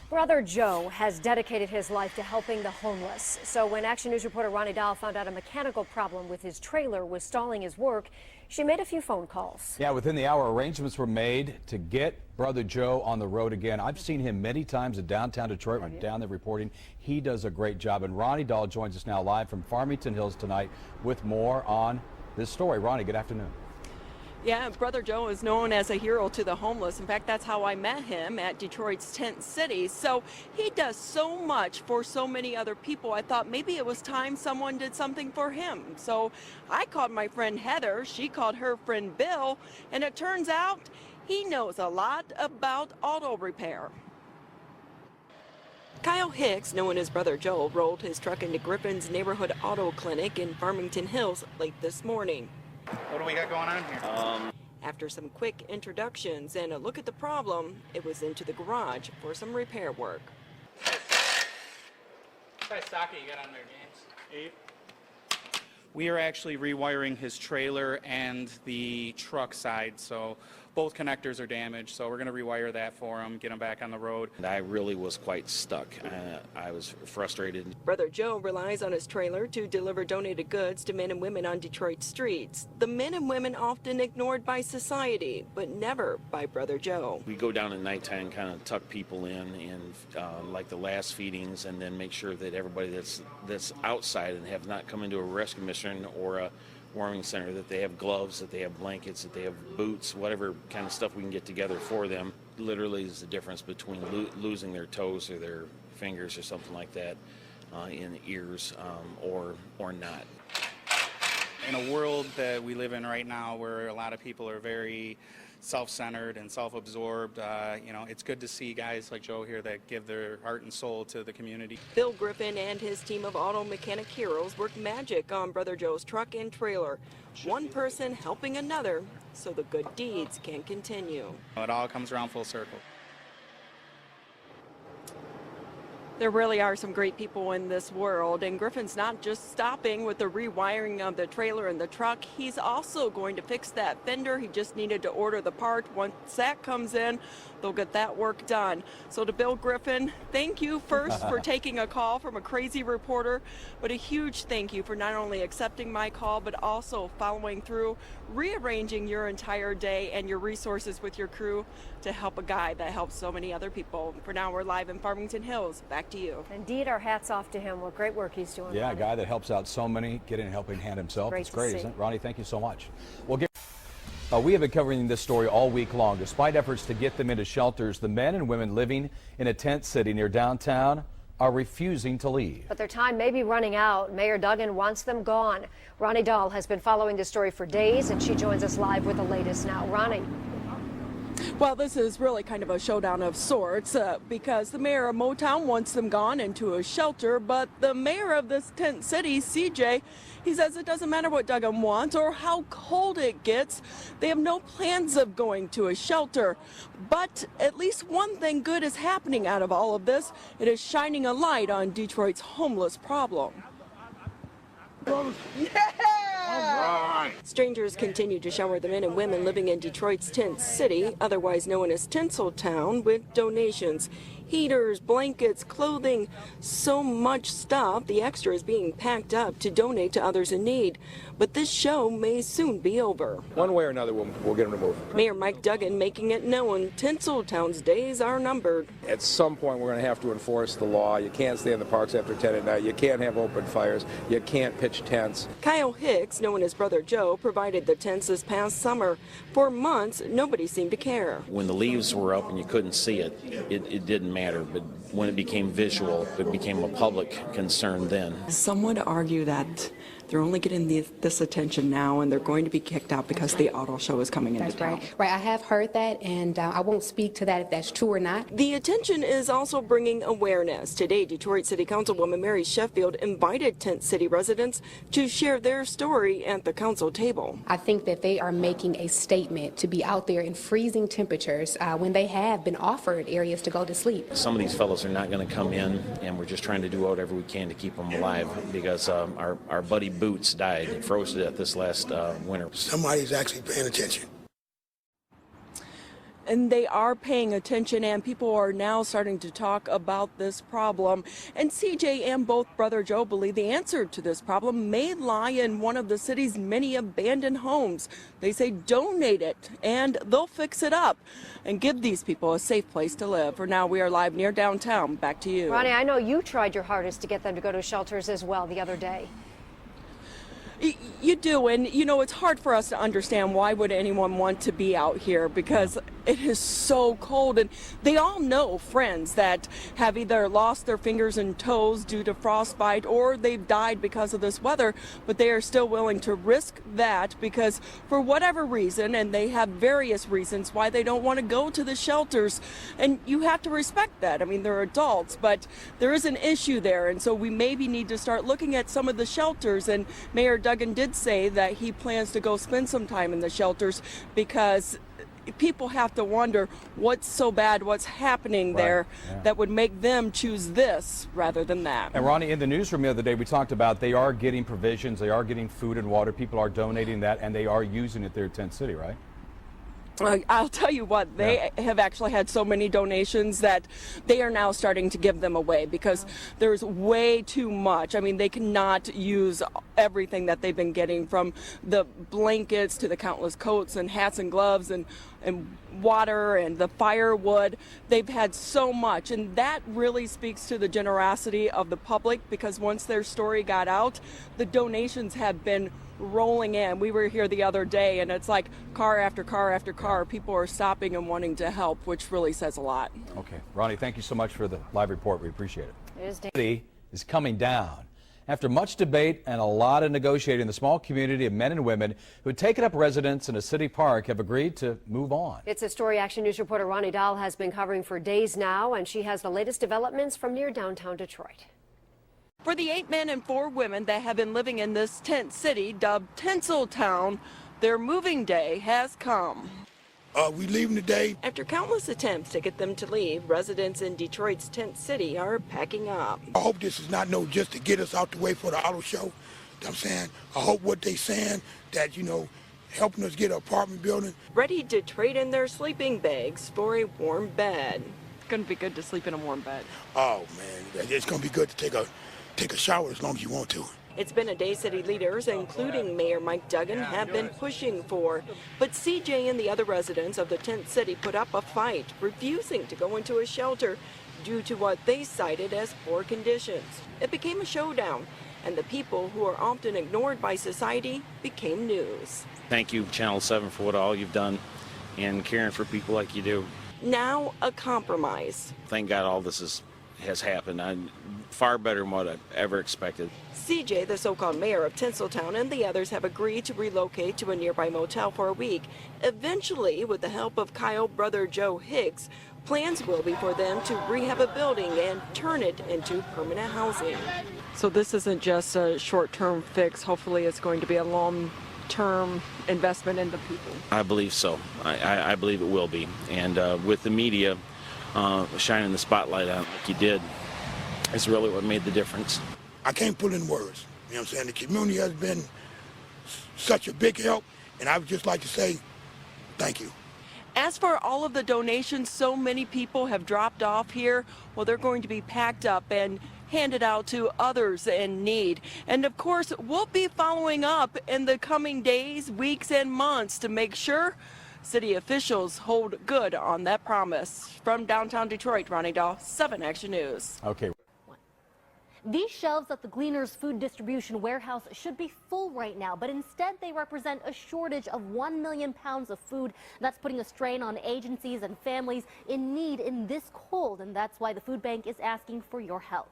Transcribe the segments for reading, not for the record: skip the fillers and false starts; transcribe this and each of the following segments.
Brother Joe has dedicated his life to helping the homeless. So when Action News reporter Ronnie Dahl found out a mechanical problem with his trailer was stalling his work, she made a few phone calls. Yeah, within the hour, arrangements were made to get Brother Joe on the road again. I've seen him many times in downtown Detroit. We're down there reporting. He does a great job. And Ronnie Dahl joins us now live from Farmington Hills tonight with more on this story. Ronnie, good afternoon. Yeah, Brother Joe is known as a hero to the homeless. In fact, that's how I met him at Detroit's Tent City. So he does so much for so many other people. I thought maybe it was time someone did something for him. So I called my friend Heather. She called her friend Bill. And it turns out he knows a lot about auto repair. Kyle Hicks, known as Brother Joe, rolled his truck into Griffin's neighborhood auto clinic in Farmington Hills late this morning. What do we got going on here? After some quick introductions and a look at the problem, it was into the garage for some repair work. What size socket you got on there, James? 8. We are actually rewiring his trailer and the truck side, so both connectors are damaged, so we're going to rewire that for him, get him back on the road. I really was quite stuck. I was frustrated. Brother Joe relies on his trailer to deliver donated goods to men and women on Detroit streets. The men and women often ignored by society, but never by Brother Joe. We go down at nighttime, kind of tuck people in like the last feedings, and then make sure that everybody that's outside and have not come into a rescue mission or a warming center, that they have gloves, that they have blankets, that they have boots, whatever kind of stuff we can get together for them. Literally is the difference between losing their toes or their fingers or something like that in the ears or not. In a world that we live in right now where a lot of people are very self-centered and self-absorbed, it's good to see guys like Joe here that give their heart and soul to the community. Bill Griffin and his team of auto mechanic heroes worked magic on Brother Joe's truck and trailer. One person helping another so the good deeds can continue. It all comes around full circle. There really are some great people in this world, and Griffin's not just stopping with the rewiring of the trailer and the truck. He's also going to fix that fender. He just needed to order the part. Once that comes in, they'll get that work done. So to Bill Griffin, thank you first for taking a call from a crazy reporter, but a huge thank you for not only accepting my call, but also following through, rearranging your entire day and your resources with your crew to help a guy that helps so many other people. For now, we're live in Farmington Hills. Back to you. Indeed, our hats off to him. What great work he's doing. Yeah, a Ronnie. guy that helps out so many, getting a helping hand himself. It's great, isn't it? Ronnie, thank you so much. We have been covering this story all week long. Despite efforts to get them into shelters, the men and women living in a tent city near downtown are refusing to leave. But their time may be running out. Mayor Duggan wants them gone. Ronnie Dahl has been following this story for days, and she joins us live with the latest now. Ronnie. Well, this is really kind of a showdown of sorts because the mayor of Motown wants them gone into a shelter, but the mayor of this tent city, CJ, he says it doesn't matter what Duggan wants or how cold it gets. They have no plans of going to a shelter. But at least one thing good is happening out of all of this. It is shining a light on Detroit's homeless problem. Strangers continue to shower the men and women living in Detroit's Tent City, otherwise known as Tinsel Town, with donations. Heaters, blankets, clothing, so much stuff. The extra is being packed up to donate to others in need. But this show may soon be over. One way or another, we'll get them removed. Mayor Mike Duggan making it known Tinsel Town's days are numbered. At some point, we're going to have to enforce the law. You can't stay in the parks after 10 at night. You can't have open fires. You can't pitch tents. Kyle Hicks, known as Brother Joe, provided the tents this past summer. For months, nobody seemed to care. When the leaves were up and you couldn't see it, it didn't matter. But when it became visual, it became a public concern then. Some would argue that they're only getting this attention now and they're going to be kicked out because the auto show is coming into town. Right, I have heard that, and I won't speak to that if that's true or not. The attention is also bringing awareness. Today, Detroit City Councilwoman Mary Sheffield invited Tent City residents to share their story at the council table. I think that they are making a statement to be out there in freezing temperatures when they have been offered areas to go to sleep. Some of these fellows are not going to come in, and we're just trying to do whatever we can to keep them alive because our buddy Boots died, froze to death this last winter. Somebody's actually paying attention. and they are paying attention, and people are now starting to talk about this problem. And CJ and both Brother Joe believe the answer to this problem may lie in one of the city's many abandoned homes. They say donate it and they'll fix it up and give these people a safe place to live. For now, we are live near downtown. Back to you. Ronnie, I know you tried your hardest to get them to go to shelters as well the other day. You do, and you know, it's hard for us to understand why would anyone want to be out here, because it is so cold, and they all know friends that have either lost their fingers and toes due to frostbite or they've died because of this weather, but they are still willing to risk that because for whatever reason, and they have various reasons why they don't want to go to the shelters, and you have to respect that. I mean, they're adults, but there is an issue there, and so we maybe need to start looking at some of the shelters. And Mayor Duggan did say that he plans to go spend some time in the shelters because people have to wonder what's so bad, what's happening there that would make them choose this rather than that. And Ronnie, in the newsroom the other day, we talked about they are getting provisions, they are getting food and water, people are donating that, and they are using it there at Tent City, right? I'll tell you what, they have actually had so many donations that they are now starting to give them away because there's way too much. I mean, they cannot use everything that they've been getting, from the blankets to the countless coats and hats and gloves and water and the firewood. They've had so much, and that really speaks to the generosity of the public, because once their story got out, the donations have been rolling in. We were here the other day, and it's like car after car after car. People are stopping and wanting to help, which really says a lot. Okay. Ronnie, thank you so much for the live report. We appreciate it. It City is coming down. After much debate and a lot of negotiating, the small community of men and women who had taken up residence in a city park have agreed to move on. It's a story Action News reporter Ronnie Dahl has been covering for days now, and she has the latest developments from near downtown Detroit. For the 8 men and 4 women that have been living in this tent city dubbed Tinsel Town, their moving day has come. We leaving today. After countless attempts to get them to leave, residents in Detroit's tent city are packing up. I hope this is not just to get us out the way for the auto show. You know what I'm saying? I hope what they saying that, helping us get an apartment building. Ready to trade in their sleeping bags for a warm bed. It's going to be good to sleep in a warm bed. Oh, man, it's going to be good to take a shower as long as you want to. It's been a day city leaders, including Mayor Mike Duggan, have been pushing for. But CJ and the other residents of the tent city put up a fight, refusing to go into a shelter due to what they cited as poor conditions. It became a showdown, and the people who are often ignored by society became news. Thank you, Channel 7, for what all you've done and caring for people like you do. Now a compromise. Thank God all this has happened. I'm far better than what I ever expected. CJ, the so-called mayor of Tinseltown, and the others have agreed to relocate to a nearby motel for a week. Eventually, with the help of Kyle Brother Joe Hicks, plans will be for them to rehab a building and turn it into permanent housing. So this isn't just a short-term fix. Hopefully it's going to be a long-term investment in the people. I believe so. I believe it will be. And with the media shining the spotlight on it like you did, is really what made the difference. I can't put in words. You know what I'm saying? The community has been such a big help, and I would just like to say thank you. As for all of the donations so many people have dropped off here, well, they're going to be packed up and handed out to others in need. And of course, we'll be following up in the coming days, weeks, and months to make sure city officials hold good on that promise. From downtown Detroit, Ronnie Dahl, 7 Action News. Okay. These shelves at the Gleaner's food distribution warehouse should be full right now, but instead they represent a shortage of 1 million pounds of food. That's putting a strain on agencies and families in need in this cold, and that's why the food bank is asking for your help.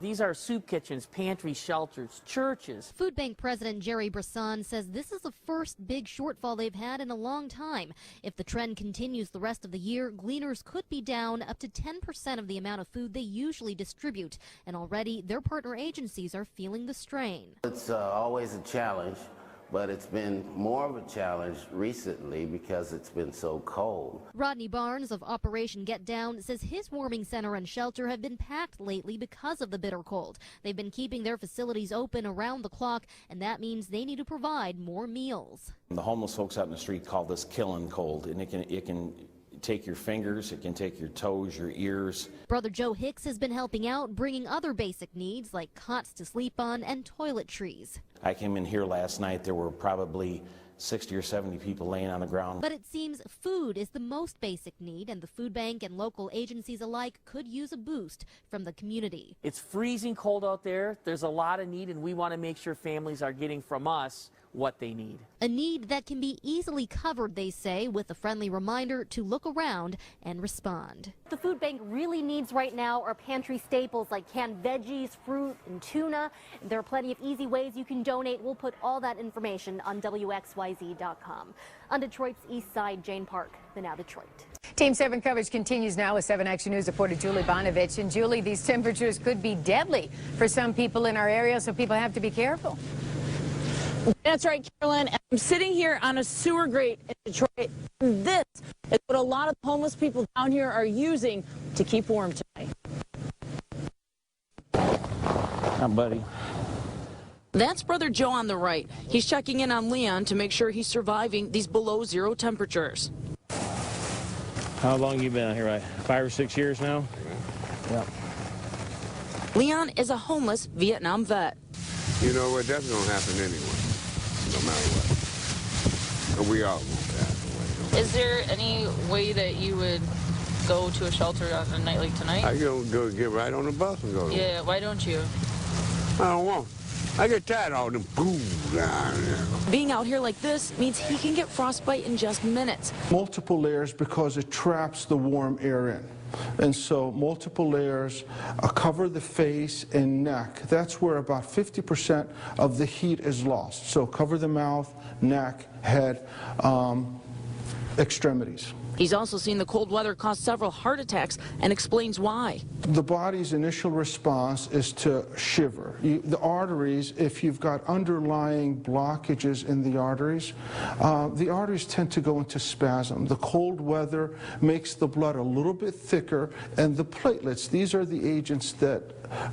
These are soup kitchens, pantries, shelters, churches. Food Bank President Jerry Brisson says this is the first big shortfall they've had in a long time. If the trend continues the rest of the year, Gleaners could be down up to 10% of the amount of food they usually distribute. And already their partner agencies are feeling the strain. It's always a challenge, but it's been more of a challenge recently because it's been so cold. Rodney Barnes of Operation Get Down says his warming center and shelter have been packed lately because of the bitter cold. They've been keeping their facilities open around the clock, and that means they need to provide more meals. The homeless folks out in the street call this killing cold, and it can take your fingers, it can take your toes, your ears. Brother Joe Hicks has been helping out, bringing other basic needs like cots to sleep on and toiletries. I came in here last night, there were probably 60 or 70 people laying on the ground. But it seems food is the most basic need, and the food bank and local agencies alike could use a boost from the community. It's freezing cold out there. There's a lot of need, and we want to make sure families are getting from us what they need. A need that can be easily covered, they say, with a friendly reminder to look around and respond. The food bank really needs right now are pantry staples like canned veggies, fruit, and tuna. There are plenty of easy ways you can donate. We'll put all that information on WXYZ.com. On Detroit's east side, Jane Park, the Now Detroit. Team 7 coverage continues now with 7 Action News reporter Julie Bonovich. And Julie, these temperatures could be deadly for some people in our area, so people have to be careful. That's right, Carolyn. I'm sitting here on a sewer grate in Detroit. This is what a lot of homeless people down here are using to keep warm tonight. Hi, buddy. That's Brother Joe on the right. He's checking in on Leon to make sure he's surviving these below zero temperatures. How long you been out here? Right? 5 or 6 years now? Yep. Leon is a homeless Vietnam vet. You know what? That's going to happen anyway, no matter what. And we all want that. Is there any way that you would go to a shelter on a night like tonight? I go get right on the bus and go to Yeah, why don't you? I don't want. I get tired of all them pools down there. Being out here like this means he can get frostbite in just minutes. Multiple layers because it traps the warm air in. And so multiple layers cover the face and neck. That's where about 50% of the heat is lost. So cover the mouth, neck, head, extremities. He's also seen the cold weather cause several heart attacks and explains why. The body's initial response is to shiver. The arteries, if you've got underlying blockages in the arteries tend to go into spasm. The cold weather makes the blood a little bit thicker, and the platelets, these are the agents that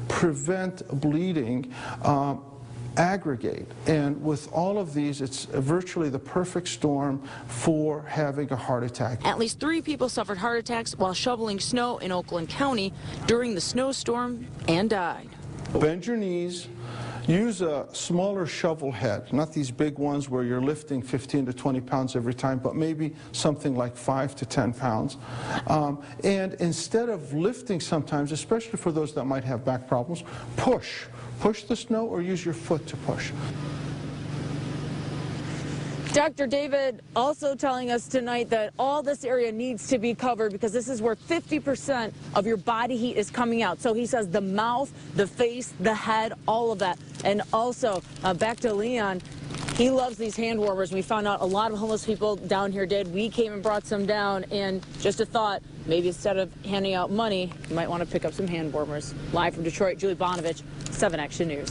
prevent bleeding, aggregate. And with all of these, it's virtually the perfect storm for having a heart attack. At least 3 people suffered heart attacks while shoveling snow in Oakland County during the snowstorm and died. Bend your knees. Use a smaller shovel head, not these big ones where you're lifting 15 to 20 pounds every time, but maybe something like 5 to 10 pounds. And instead of lifting sometimes, especially for those that might have back problems, push. Push the snow or use your foot to push. Dr. David also telling us tonight that all this area needs to be covered because this is where 50% of your body heat is coming out. So he says the mouth, the face, the head, all of that. And also, back to Leon, he loves these hand warmers. We found out a lot of homeless people down here did. We came and brought some down, and just a thought, maybe instead of handing out money, you might want to pick up some hand warmers. Live from Detroit, Julie Bonovich, 7 Action News.